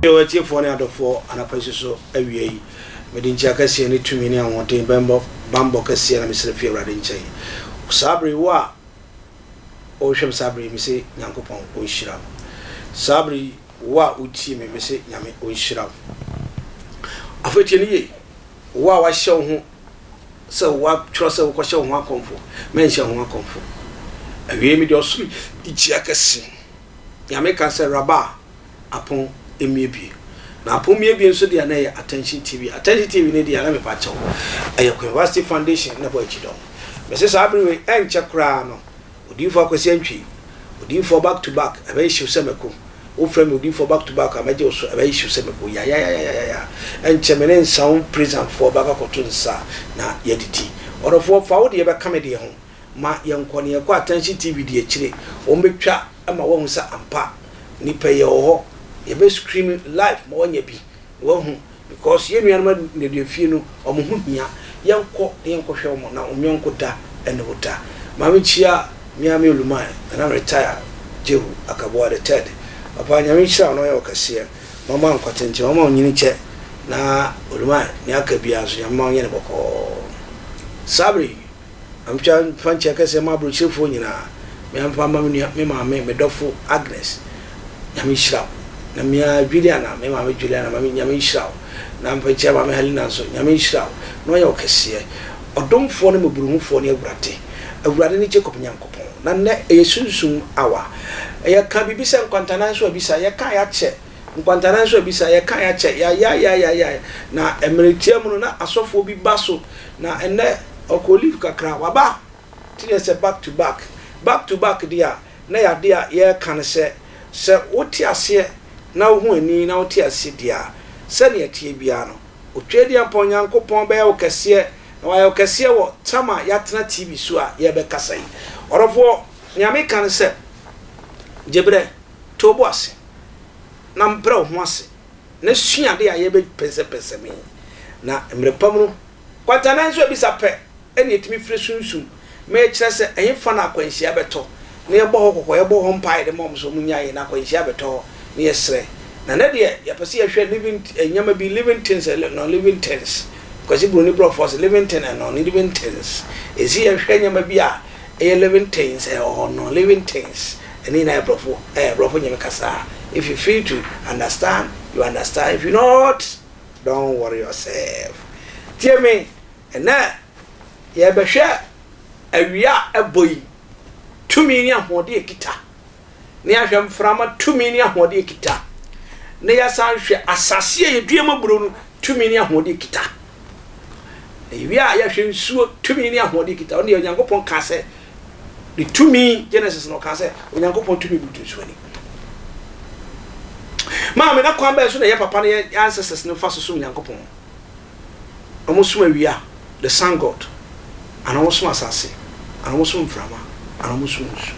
Yo tie for ne adofo anapese so awie yi mede nchi akase ne tumi ne awonten bambo kase na mesere fi awrade nchen sabri wa o hwem sabri mi se nyankopon o nhira sabri wa uti me se nyame o nhira afetie ne ye wa hye ho se wa tro se ko hye ho akonfo me hye ho akonfo awie mi de osuri nchi akase nyame kan se raba apon emiebi na apon emiebi nso de na attention tv ne de na me pa chawo University Foundation na bo achido me se sabri we enche kra no odifo akwese antwi odifo back to back abai hyew semeko o frame odifo back to back amaje so abai hyew semeko ya enche me ne nsaw prison for back akoto nsa na yediti orofo fa wo de be kamede ho ma yenkone ye kwa attention tv de akire o metwa ama wo hu sa ampa nipa ye ho ye be screaming live ma wonya bi wo hu because ye nuan na de fie no omo hu hia yenko hwe mo na omyonko da ene wuta ma me chia miame olumai na retire jehu akaboa the third papa nyame chia no ye okase mama nkwatente mama onyini che na olumai ni akabia so nyama onye ne boko sabri amcha fanche kase ma bro chefo nyina me amfa mama me mama me dofo Agnes nyame chia na mia Juliana me mama Juliana mama nyame chia na mpa chia mama Helena so nyame chia no ye okase odomfo ne mburuhufo ne awurade ni Jacob nyankopon na ne yesunsun awa ka bibisa nkwantana so abisa ka ya che nkwantana so abisa ka ya che ya na emeritia mu na asofo bi baso na ene okolive kakra waba tine se back to back dia na ya dia ye kan se woti ase na wo hu ani na woti ase dia se ne tie bia no otwedi ampon nyankopon be okase na wa okase wo tama yatena TV so a ye be kasai orofo nyame kan se jebre tobo ase na mpra ho ase na suade a ye be pese me na mrepam no kwatana nso bi sape ene etimi fire sunsun me kire se ehfa na akwanhia beto na ye bo hokoko ye bo ho mpai de mom so munyaye na akwanhia beto na ye sre na ne de ye pese ye hwe living nyama bi living things no living things because you bring bro for living things and non living things is here hwe nyama bi a living things or non living things and in bro nyama kasa if you feel to understand you understand if you not don't worry yourself tell me and na ye be hwe awia aboyi tumi ni ahode ekita ne ahwem frama tumi ni ahode ekita ne ya san hwe asase ye duema buro no tumi ni ahode ekita ewia ya hwe nsuo tumi ni ahode ekita oni onyankopon ka se the tumi Genesis no ka se onyankopon tumi butu nsuo ni ma me na kwa ba so na ye papa ne ancestors ne fa so onyankopon omusuma wia the sun god ana omusuma asase ana omusuma frama ana omusuma nsu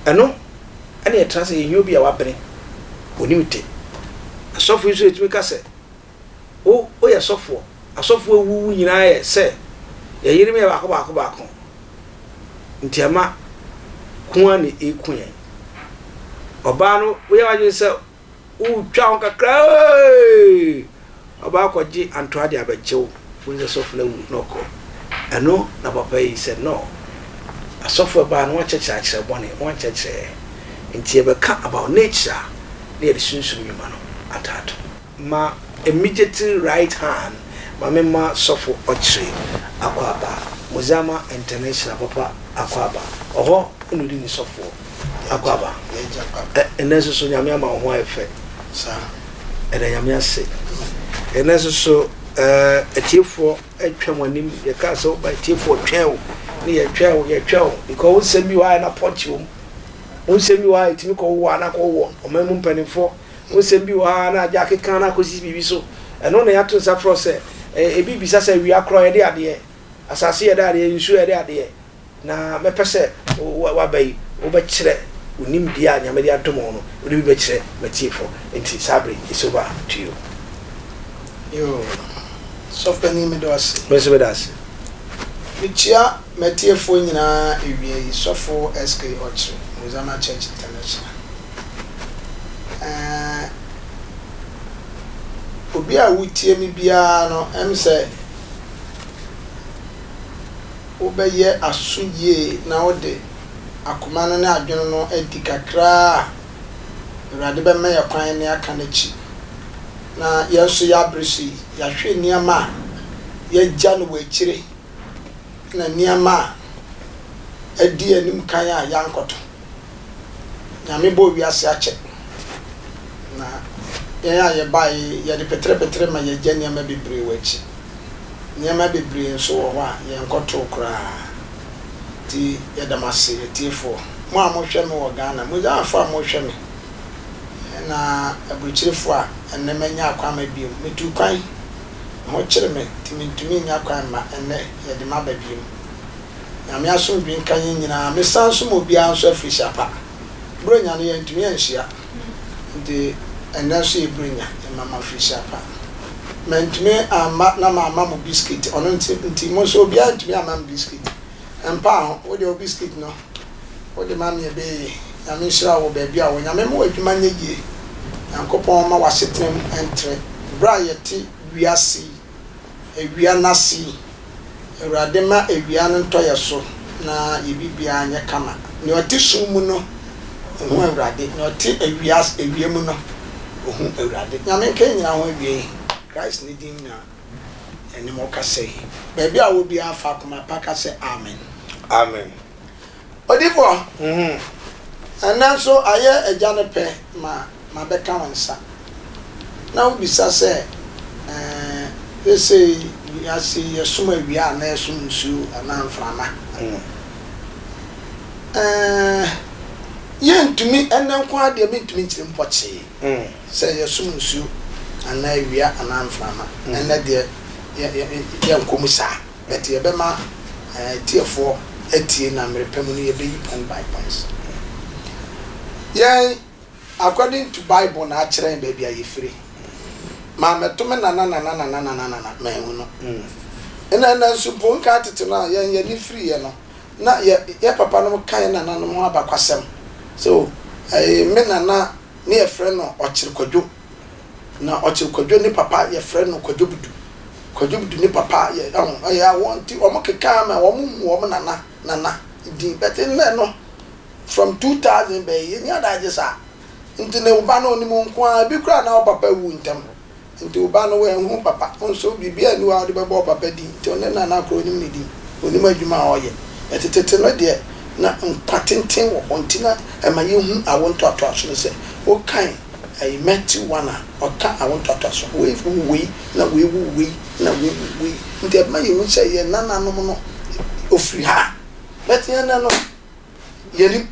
eno ene ye trase ye nyobi a wabere onimte asofo iso etimi ka se o ye asofo ewu nyina ye se ye yiri me baako ntiama kuan ne ekuan oba no wo ye waje se o twa on kakra oba ko ji antoade abachew wo ye asofo na wu noko eno na papa yi said no asofo ba no wacheche bone wacheche ntie be ka about nature na ye sunsun yuma no atato ma immediately right hand ma sofo Okyire akwaba Muzama International papa akwaba oho enudi ni sofo akwaba eneso so nyame ama ho efe sa ere nyame ase eneso so etiefo atwamonim ye ka so ba etiefo twew ni ye twew because semi wa na pochium semi wa etimi ko wo na ko wo omemu mpanifo semi wa na ja keka na ko sisi bibi so eno na yato sa fro se ebi bisa se wi akro ye de ade asase ye de ade nsu ye de ade na mepese wa bai wo be kire unim dia nyame dia domo no wo bi be kire matiefo enti sabri is over to you yo sofani me do ase me das Michia matiefo nyina ewie sofo SK Okyire Muzama Church International obi a wutie mi bia no em say obeye asuye na ode akoma no na adwene no adi kakra urade be me yakwan ne aka na chi na yeso ya brisi ya hwe niama ya gya no wachire na niama adi anim kan a yankoto nyame bo wiase ache na ya ye bai ya de petre ma ye gya niama bebre wachi niama bebre so wo ho a ye nkoto kra ti ya damase ti fo mo a mo hwe me wo Ghana mo ja afa mo hwe me na abuchirefo a enne manya akwama biem metu kwan ho kire me timitumi nya kwan ma enne ye de ma ba biem na me aso bi nkan nyina me sanso mo bia anso afisha pa bronya no ye ntumi anhia de enne so e bronya e mama afisha pa mentumi ama na mama mo biscuit ono nti mo so bia ntumi ama biscuit empa ho wo de biscuit no wo de ma me be na me shira wo ba bia wo nyame mo adwuma nyeye yankopon ma wasetem entre bra yeti wiase ewia nasi ewrade ma ewia no ntoye so na yebibia anya kama ne otisum mu no ho ewrade ne oti ewia mu no ho ewrade nyame kan nyina ho awie Christ ni din na eni mo ka sei ba bia wo bia fa kuma pa ka sei amen amen odifo ananso aye ejane pe ma beka wansa na ubisa se they say ya see yesuma wia na yesum nsu ana mframa ye ntumi enen kwa de me ntumi nkyire mpoche se yesum nsu ana wia ana mframa enne de ye nkomusa beti ye be ma tiefo etie na merepemu no ye be point by points. Yeah, according to Bible na akere baby aye free. Ma metome na me hu no. Na supo nka tete na ye ni free ye no. Na ye papa no kan na no ho abakwasem. So, me na ne ye friend no okire kwadwo. Na okire kwadwo ni papa ye friend no kwadwo budu. Kwadwo budu ni papa ye ya want o mo keka ma o mo nana di better no. From 2000 be nya da jesa nti ne uba no ni mu nko bi kura na papa wu ntem nti uba no we hu papa onso bibia ni wa de be bo papa di nti one na kro ni di oni madwuma oye etetete no de na mpatenten wo ontina e ma ye hu awonto aso se o kan ai meti wana o ka awonto aso we fu we na we wu we na we wu we nti e ma ye hu se ye nana no no ofri ha beti na no ye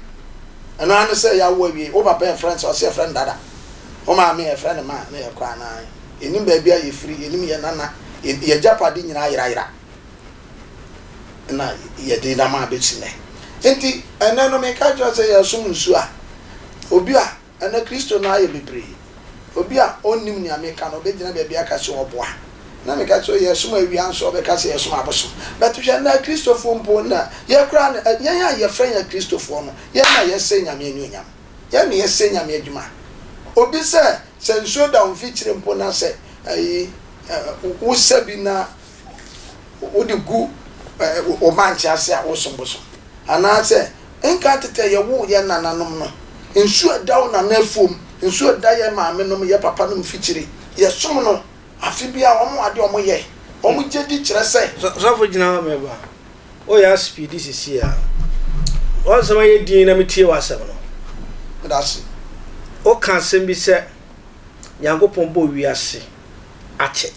and I say, I will be over paying friends or say friend dada. Oh, my me a friend of mine, may a cry. In him, baby, are you free? In me and Nana, in your Japadin, Ira. And I, ye did a man bitch in there. Enti, and then make a just say, assume sua. Obia, and a Christian I be brave. Obia, only me, I make an obedient baby, I can show a boy. Na me ka so ye suma wi anso be ka se ye suma aboso but hwe na Christopher mpo na ye kra na ye friend ya Christopher no ye na ye se nyame anyunyam ye na ye se nyame adwuma obi se nso da on feature mpo na se wo sabi na wo de gu o manche ase a wo somboso ana se enka tete ye wo ye nananom no nso da wo na na afom nso da ye maame no ye papa no feature ye som no afibia omo ade omo ye omo jedi kire se so for gina me ba o ya speed this is here o so ye din na metie wasem no that's o kan sem bi se Nyankopon bo wiase ache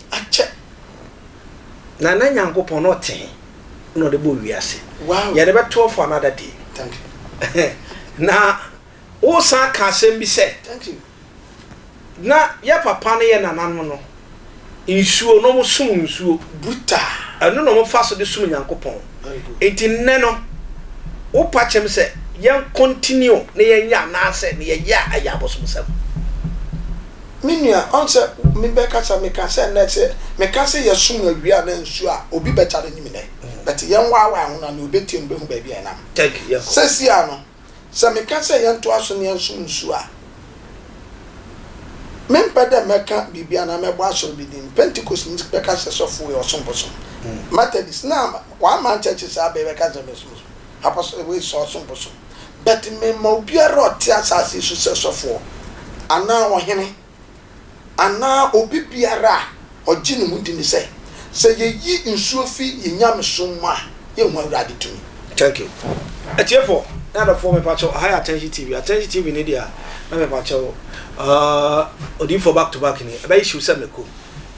na Nyankopon no ten no de bo wiase wow ye de beto for another day thank you na o san kan sem bi se thank you na ya papa ne ye nanan no insuo no mo sum insuo buta anu no mo faso de sum Nyankopon enti nne no wo pa chem se yen continue ne yen nya na se ne ye ya aya bosom sem minia onse mi be kasa me kasa na se me kasa ye sum awia na nsuo a obi be tare nyimi ne but yen wa ho na obi tie mbe hu ba bia na thank you sesia no se me kasa yen to aso ne sum nsuo a Mempada meka bibia na mebo asoro bidin Pentecost ni beka sesofo we osomboso Methodist na one man churches abe beka zemeso apostle we so osomboso but me ma obiara ote asase so sesofo ana ohene ana obi biara ogine mudi ni say ye yi nsuo fi ye nyamesomma ye hu awurade tumi. Thank you. Etiefo na da for me pacho high attention TV ni dia na me pacho odi for back to back ni ebe issue se meko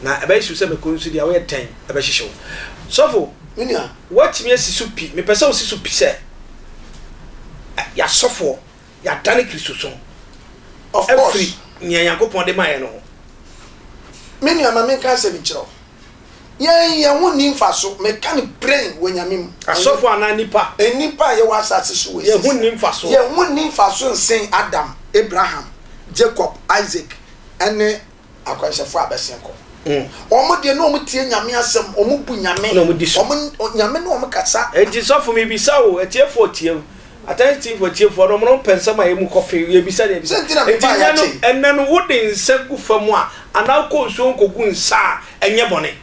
na ebe issue se meko nso dia we 10 ebe hihyew so for minia what me asisu pi me pese osisu pi se ya sofo ya dane Kristo so of course nya Yakobon de maye no minia ma me kan se bi kiro ye woni mfaso me kan brain wonyamem asofo ananipa enipa ye wasase so we ye woni mfaso ye woni mfaso nsen Adam Abraham Jacob Isaac ene akwashefo abesenko omo de no omutie nyame asem omo bu nyame omo nyame no omo kasa enti sofo me bisa wo etiefo tie attentive for tiefo no mo pensa ma emu kofe ye bisa de bisa enti no wodi nsagu famu a anako so nkogu nsa enye bone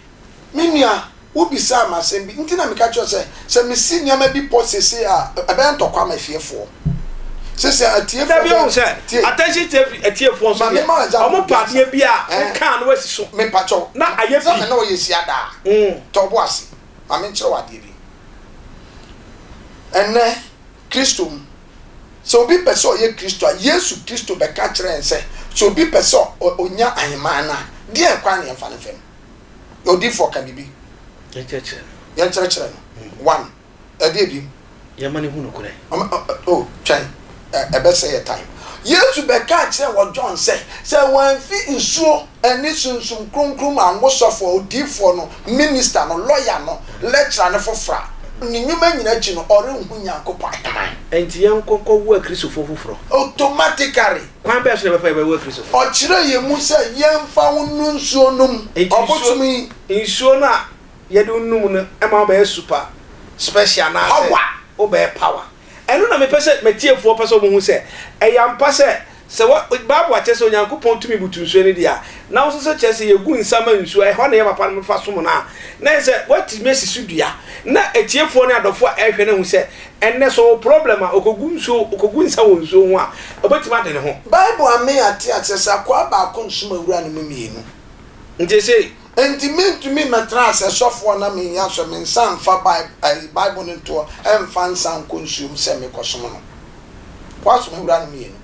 minia wo bisa ma sem bi enti na me ka cho se me si nyama bi posese a ebe ntokwa ma fiefo sese atiefo da bi on se attention atiefo so omo pade bi a kan no wasiso me pacho na aye bi na o yesi ada to bo ase ma me nkyere wade bi enne Kristo so bi person ye Kristo Yesu Kristo be ka kire nse so bi person onya ahemana de kwa ne mfa ne fem odi for ka bibi ye cheche no one ade bi ye mane hu no kure oh try ebe say time Yesu be ka kire wo John say wan fi nsuo eni sunsum kronkrom anwosofo odi for no minister no lawyer no lecturer no fofra ni nyuma nyina chi no ore hu Yakobon enti yen kokko wo Kristo fofoforo automatically kwan be so be fa be wo Kristo o kire ye mu se yen fa wonu nsuo num obotumi nsuo na ye de num no e ma ba super special na se o be power enu na me pese metiefo pese o mu hu se e yampa se what Bible atese Yakobon tumi butu nsuo ni dia na wo so chese ye gu nsama nsuo e ho na ye papa no fa som na se what mesi sudua na etiefo ne adofo a ehwe ne hu se enne so problem a okogu nsa wo nsuo ho a obetima de ne ho Bible ame ate atese akwa ba ko nsuma wura ne memienu nje se entimentumi metra se sofo na me ya so me nsan fa Bible ne to emfa nsan ko nsuo se me kosom no kwaso me wura ne memienu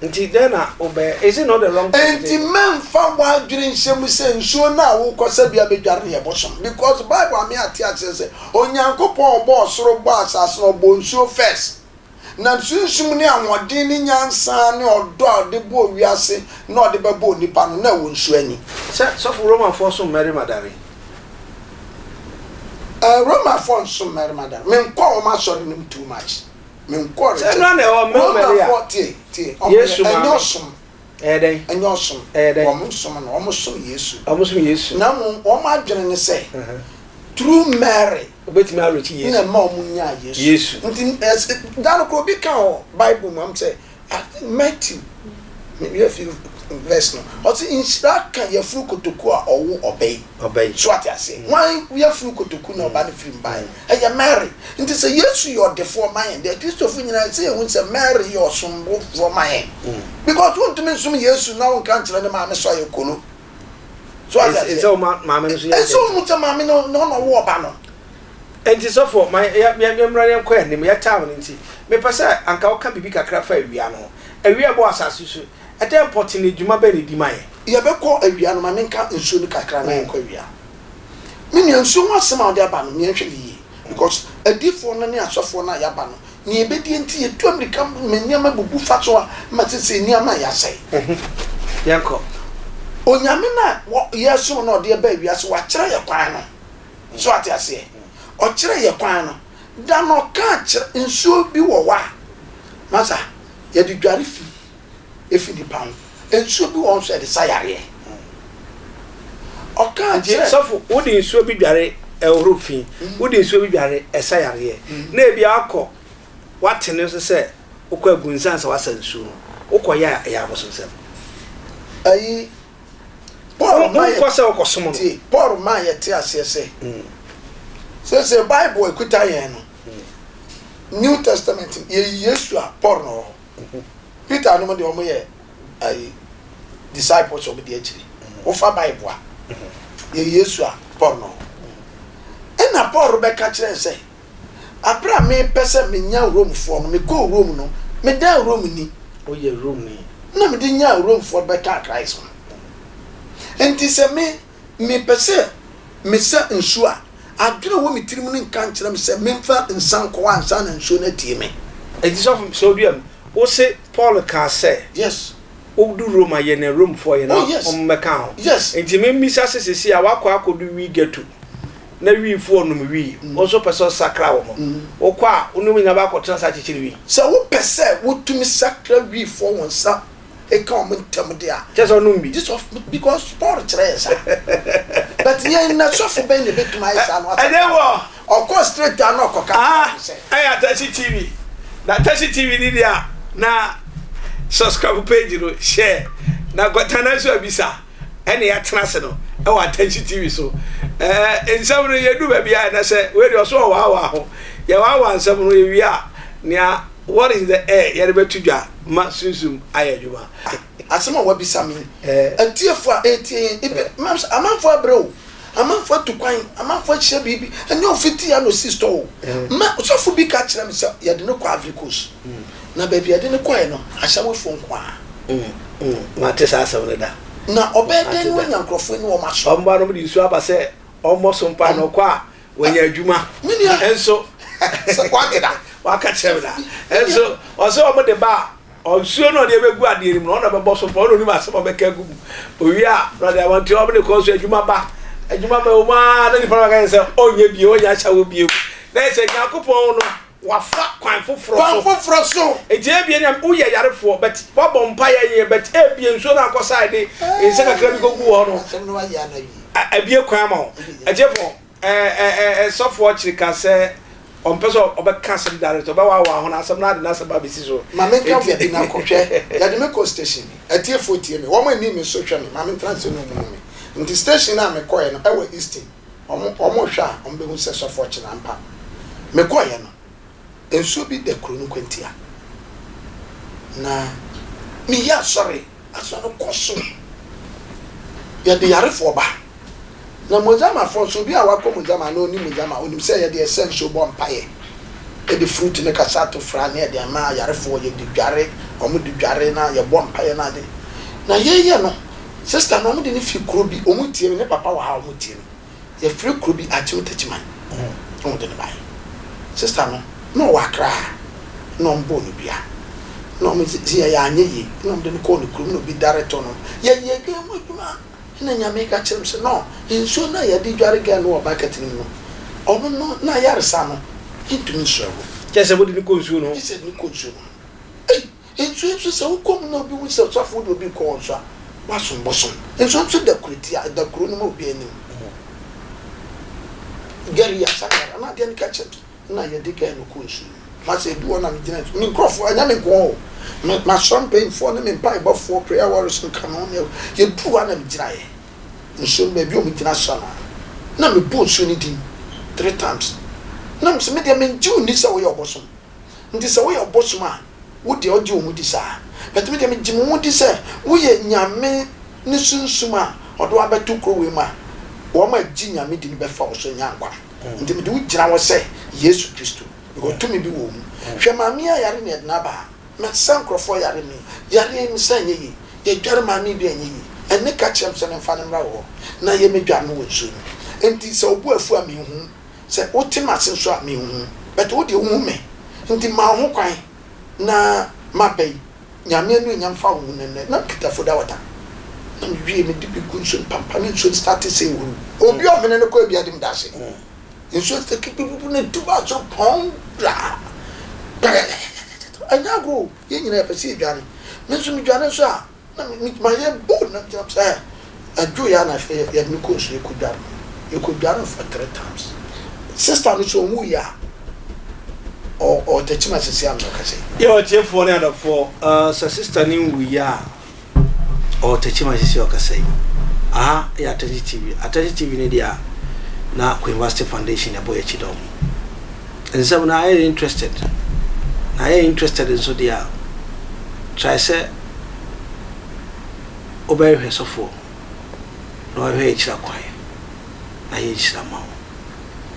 nti dena obe is it not the wrong thing enti memfa wa dwere nhyem se nsuo na wo kosa bia bedware ye bosom because Bible ame ate atese Onyankopon bo osoro bo asase no bo nsuo first na nsunsum ne anwodin ne nyansa ne odo de bo wiase na ode bebo nipa no na wo nsuo ani so for Roman for so Mary Madari Roman for so Mary Madari men kwa o ma sori nim too much men kwa se no na o Mary Yesu enyosom eden enyosom omusom na omusom Yesu na o ma dwene ne se through Mary obetimi arochi Yesu na ma omunya Yesu nti dan ko bi kan Bible mam say Matthew maybe a few verse no o ti inshira kan ye furu kotoku a owo obey so ati ase wan ye furu kotoku na oba ne firi mbai e Mary nti say Yesu your the for man the Christopher nyina say ehun say Mary your sombo for man because won to me sum Yesu na won kan kire ne ma me so ye kolo so ati ase so ma me no so ye so mu ta ma me no wo oba no enti so for my mranya kwa nim ya town nti me pesa anka oka bibi kakra fa awia no awia bo asase so ete important edwuma ba ne di maye ye be ko awia no ma me nka nsuo ni kakra na enko awia me ni nsuo wasema ode aba no me nhwe yi because adifo no ne asofo na ya ba no ni ebedi enti etu America me niama bubu fa so a ma tese niama ya sai yanko onyame na yesu no ode ba awia so wa kire ye kwan no so ate ase o kire ye kwan no da no ka kire nsuo bi wo wa masa ye di dware fi efi di pan nsuo bi wo so de sayare o ka kire sofo wo di nsuo bi dware Eurofi wo di nsuo bi dware sayare na e bi akọ watene so se okọ agunsan sa wasa nsuo okọ ya abosom se ayi Paul ma kwasa okosom no Paul ma yete asese say Bible ekuta yen no New Testament ye Yesu a Paul no Peter no de omo ye ai disciples of the church ofa Bible a ye Yesu a Paul no na Paul be ka kire say abra me pese me nya Rome for no me go Rome no me da Rome ni o ye Rome ni na me di nya Rome for be ka Christ enti se me pese me sa nsu a adwene wo me tirim ni nka nkire me se me mfa nsan ko ansa na nsu na tie me enti so duam o se Paul ka say yes o du Rome ye na Rome for ye na o mmeka ho yes enti me misa sesesi a wakọ akodu wi getu na wi fu onum wi o so pese sakra wo o kwa onum nya ba ko transa chichiri wi so wo pese wo tumi sakra wi fu won sa e ka o mentam de a just onum bi this of because Paul trace but ye na so for ben le betuma isa no adewo of course straight down no ko ka Tashi TV na Tashi TV ni dia na subscribe page no share na gotana so abisa ene ya trase no e wa Tashi TV so ensam no ye du ba bia na se we dey so wa ho ye wa nsam no ye wi a nia what is the air ye be tudwa ma sunsum ayadwuma asema wa bisa mi atiefo a etie mams amanfo abreo amanfo tukwan amanfo hye bibi enye ofiti ya no sister o ma sofo bi ka kire me se ye de no kwa Africos na ba bia de ne kwa no ahyawo fo nkwa ma te sa asem ne da na obede ni wanya nkrofo ni wo ma so omba no bi su aba se almost mpa no kwa wanya adwuma enso se kwate da waka kire da enso oso omo de ba onsuo no de begu ade rim no na be boso po no ni ma se mo be ka gu owi a no de want omo de ko so adwuma ba o ma na ni fara ka se onye bi onya chawo bi na se yakopon no wafa kwan foforo so eje bi na uye yarefo but bobo mpa ye but e bi enso na akosai de ense kakra bi gogu ho no se no wa ya na bi abie kwan ma ho ejefo sofo chirika se on peso obeka sem director ba wa ho na asem na de na asem ba bisi so ma me ka bi na kohwe ya de me ko station atiefo tie me wo ma ni me so hwe me ma me transfer no mu me nti station na me koye no e wa eastern omo hwa on be hu se sofo chira mpa me koye no enso bi de kro no kwantia na mi ya sorry aso no koso ya de yarefo ba na mojama fo so bi a wako mojama no ni mojama onim se ya de essential bon paye e de fruit ne kasato fra ne de ma yarefo ye de dware omo de dware na ye bon paye na de na ye no sister no mo de ne fi kro bi omo tie ne papa wa ha omo tie ye free kro bi a chim tachiman omo de ne bai sister no wakra no mbo no bia no me si ya anye yi no de ko no kro no bi director no ye ge mo duma na nyame ka kyerem se no enso na ya di dware ga no bucket ni no ono no na yaresa no intumi nso kese bo di ko nsu no kese ni ko nsu no enso se wo kom na obi wo se sofo do bi ko nso wa sombosom enso da kuriti da kuro no mo bi anim gari ya sakara na de ni ka kyerem na ya di ga no ko nsu ma se bi wona mi gina ni crofo anya me ko ma champagne for na me pai ba for prayer warriors no come on ye du wa na mi gina ye nso me bi o mi gina sana na me bu nso ni din 3 times na me se me de me ju ni se wo ye obosom ndi se wo ye obosom a wo de oje o mu di sa but me de me jimu mu di se wo ye nyame ni sunsum a odo abetu kro we ma wo ma ji nyame di ni be fa wo so nyankwa ndi me de wo gina wo se Yesu Kristo because to me be wo mu hwe ma me ayare ne na ba me san krofo yare me yare mi san ye ye dware ma me bi anye yi ene ka chem se ne fa ne mra wo na ye me dwa no wo nsu enti se obu afu a me hu se wotima se nso a me hu but wo de hu me enti ma ho kwan na mabei nyame anu nyam fa wo ne na kitafo da wata na me wie me dibi kunso pampa ne nso start say wo obi o me ne ko bia dim da se nso te kipipu ne tuba so pon bla anya go ye nyina pese dwane me so me dwane so a na ma ye bo na jam say adwo ya na fe ya me ko so e ko dwane for 3 times sister no so mu ya o te chima sisi am no kase yo tie fo ne adafo sister ni wu ya o te chima sisi o kase aha ya Attention TV ne dia na ko University Foundation ya boye chidom ensem na I interested in so dia try say obey her so for no we chira kwai na ye chira ma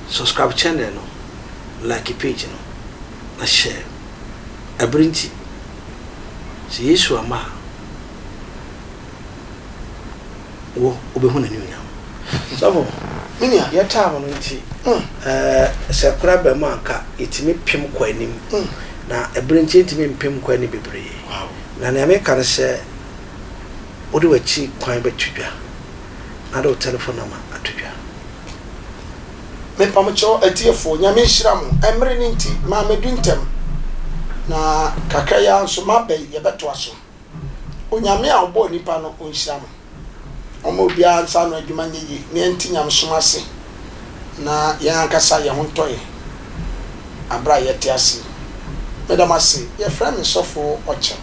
subscribe channel no like page no na share abrinti si Yesu ama wo obehu na nyunya so minia ya tawo no nti se kura ba mu anka itimi pem kwa anim na abrinti itimi pem kwa ni bebre na na me kan se odi wachi kwan betudwa na do telephone number atudwa me pamocho etiefo nyame hira mo emre ni nti ma meduntem na kakaya nso mabe ye beto aso onyame a obo nipa no onhira mo omo bia nsa no adwuma nyi ne nti nyam somase na ya nkasa ye ho toye abra ye te ase medamase ye friend sofo oche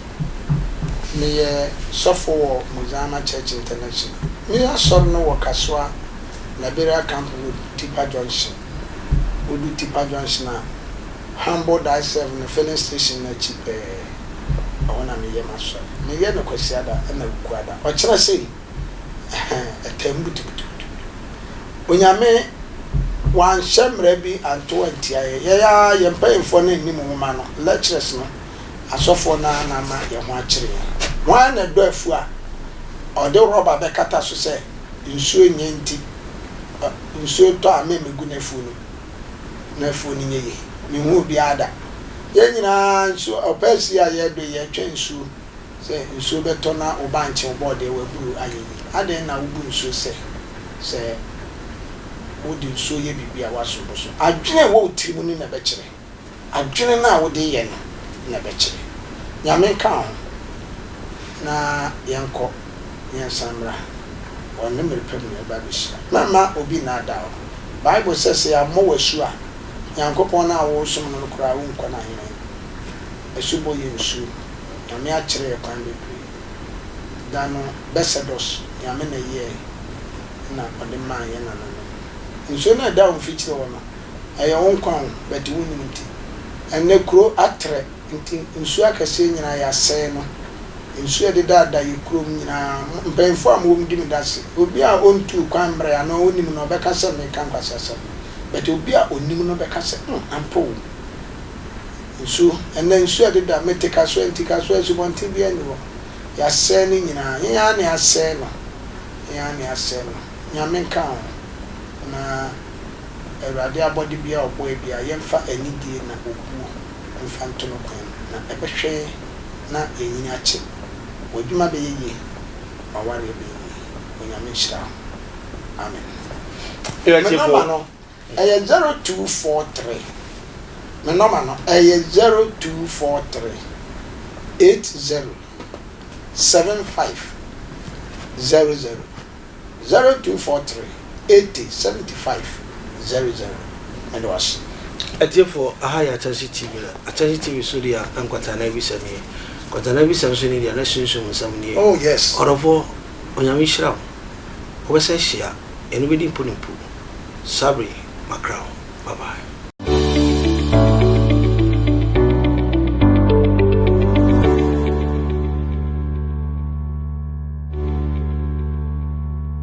me ye sofo Muzama Church International me ya sor no wakaswa Liberia Camp Road Tipa Junction Odu Tipa Junction na Humble Die 7 filling station na chipe ona me ye maso me ye no kwasiada na kuada o kira sei etembutu onyame wan shemre bi anto antia ya mpayemfo na nim homa no lectures no asofo na ma ye ho akire wan na do afu a o de roba be kata so se nsuo nyenti nsuo to a memegu na afu no na afu ni nyeye me hu bi ada ye nyina nsuo opasi a ye do ye twa nsuo se nsuo beto na obanche obode wa buru ayeyi ade na ubu nsuo se wodi nsuo ye bibia waso boso adwene wo tirimu ni na be kire adwene na wo de ye no na be kire nyame ka ho na yenko yensamra wonne merpem na ba be shira mama obi na da Bible says ya mo wasu a yankopon na wo som no kura wo nkwa na hene esubo ye nsuo nyame a kire kwan bebre dano besedos nyame na ye na ode man ye na no nso na da on fichire wo no aye won kwan beti woni nti enne kuro atre nti nso akase nyina ya se no nso de da ye kuro nyina mpenfo am wo mdi midase obi a ontu kwan mbre ya no onim no beka se me kan kwase se beti obi a onim no beka se ampo nso enne nso de da meteka so antika so asu bonti bi ani wo ya se ni nyina ya ne ase no nyame ka na erade abodi bia oboe bia yemfa anidie na obuo mfa ntono kwan na ebehwe na enyinya che odwuma be yeye aware be onyame hira amen me number no 0243 me number no 0243 80 75 00 0243 80 75 00 and was atiefo aha ya Attention TV so dia ankwata na bi sami kwata na bi sami so ni dia na sunsun nsam ni oh yes orofo onyame hira wo bese hia enu bi di mpo sabri makrao bye bye